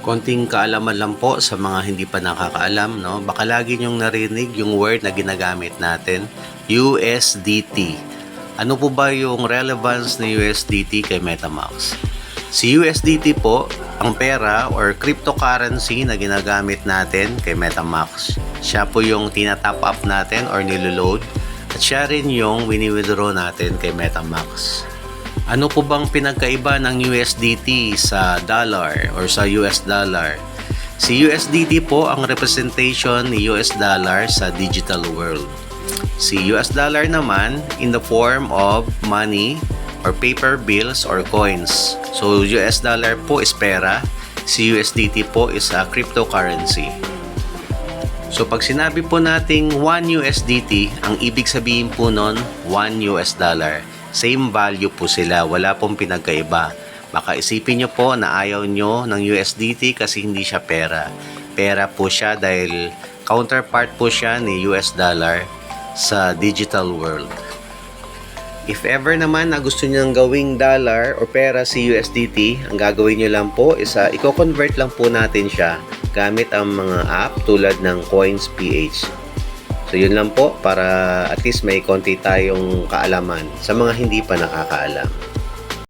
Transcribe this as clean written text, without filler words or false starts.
Konting kaalaman lang po sa mga hindi pa nakakaalam, no? Baka lagi niyong narinig yung word na ginagamit natin, USDT. Ano po ba yung relevance ni USDT kay MetaMask? Si USDT po, ang pera or cryptocurrency na ginagamit natin kay MetaMask. Siya po yung tinatap up natin or niloload at siya rin yung wini-withdraw natin kay MetaMask. Ano po bang pinagkaiba ng USDT sa dollar or sa US dollar? Si USDT po ang representation ni US dollar sa digital world. Si US dollar naman in the form of money or paper bills or coins. So US dollar po is pera, si USDT po is a cryptocurrency. So pag sinabi po nating 1 USDT, ang ibig sabihin po nun 1 US dollar. Same value po sila, wala pong pinagkaiba. Baka isipin nyo po na ayaw nyo ng USDT kasi hindi siya pera. Pera po siya dahil counterpart po siya ni US dollar sa digital world. If ever naman na gusto nyo ng gawing dollar o pera si USDT, ang gagawin nyo lang po is i-convert lang po natin siya gamit ang mga app tulad ng Coins.ph. So yun lang po para at least may konti tayong kaalaman sa mga hindi pa nakakaalam.